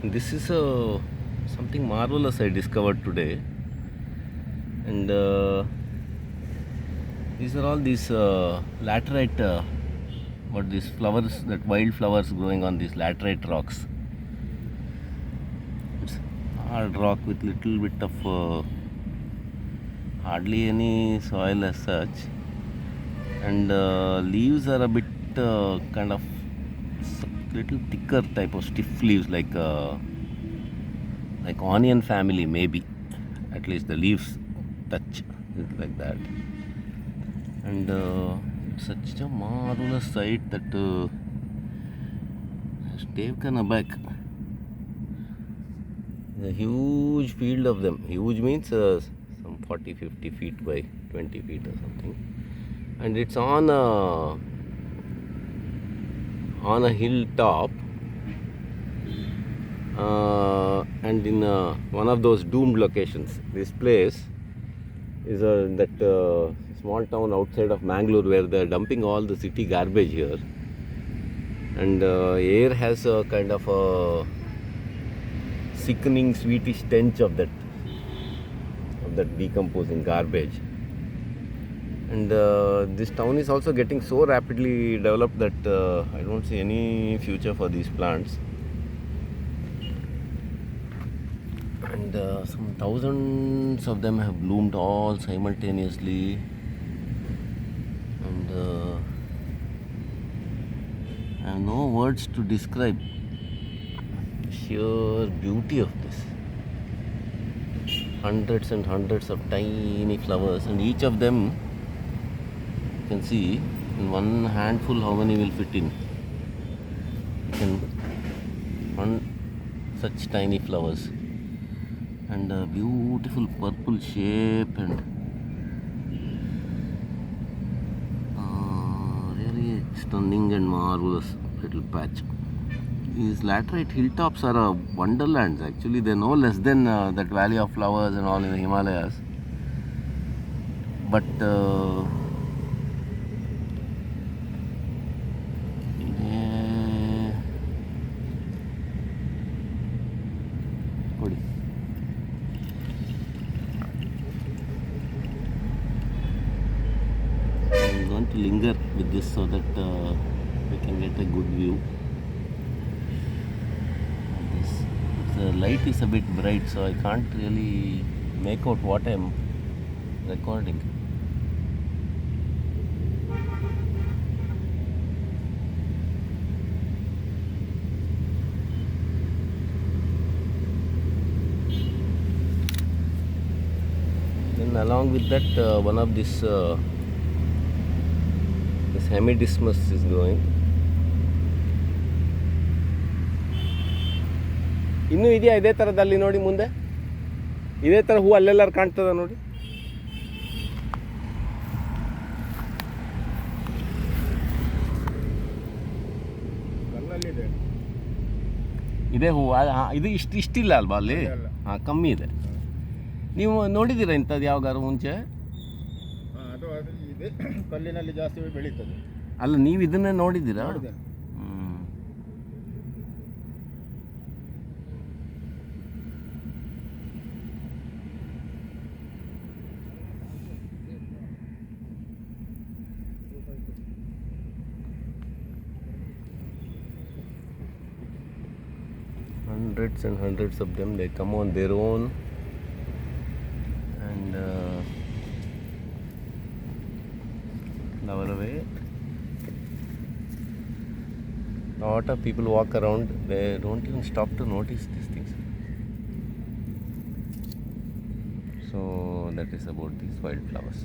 This is something marvelous I discovered today, and these are all these laterite. What these flowers, that wild flowers growing on these laterite rocks. It's hard rock with little bit of hardly any soil as such, and leaves are a bit kind of little thicker type of stiff leaves, like onion family maybe. At least the leaves touch it like that, and it's such a marvelous sight that has taken aback. A huge field of them. Huge means some 40-50 feet by 20 feet or something, and it's on a hilltop, and in one of those doomed locations. This place is that small town outside of Mangalore, where they're dumping all the city garbage here, and air has a kind of a sickening sweetish stench of that decomposing garbage. And this town is also getting so rapidly developed that I don't see any future for these plants. And some thousands of them have bloomed all simultaneously, and I have no words to describe the sheer beauty of this. Hundreds and hundreds of tiny flowers, and each of them, you can see in one handful how many will fit in. You can such tiny flowers, and a beautiful purple shape, and really stunning and marvelous little patch. These laterite hilltops are wonderlands. Actually, they're no less than that valley of flowers and all in the Himalayas. But I'm going to linger with this so that we can get a good view. The light is a bit bright, so I can't really make out what I'm recording. Then along with that, one of this hemidismus is growing. ಇನ್ನೂ ಇದೆಯಾ ಇದೇ ಥರದಲ್ಲಿ ನೋಡಿ, ಮುಂದೆ ಇದೇ ಥರ ಹೂ ಅಲ್ಲೆಲ್ಲರೂ ಕಾಣ್ತದ ನೋಡಿ. ಇದೇ ಹೂವು ಇದು ಇಷ್ಟಿಲ್ಲ ಅಲ್ವಾ ಅಲ್ಲಿ? ಹಾಂ, ಕಮ್ಮಿ ಇದೆ. ನೀವು ನೋಡಿದ್ದೀರಾ ಇಂಥದ್ದು ಯಾವಾಗಾರು ಮುಂಚೆ? ಕಲ್ಲಿನಲ್ಲಿ ಜಾಸ್ತಿ ಬೆಳೀತದೆ ಅಲ್ಲ, ನೀವು ಇದನ್ನೇ ನೋಡಿದ್ದೀರಾ? Hundreds and hundreds of them, they come on their own, and flower away. A lot of people walk around, they don't even stop to notice these things. So that is about these wildflowers.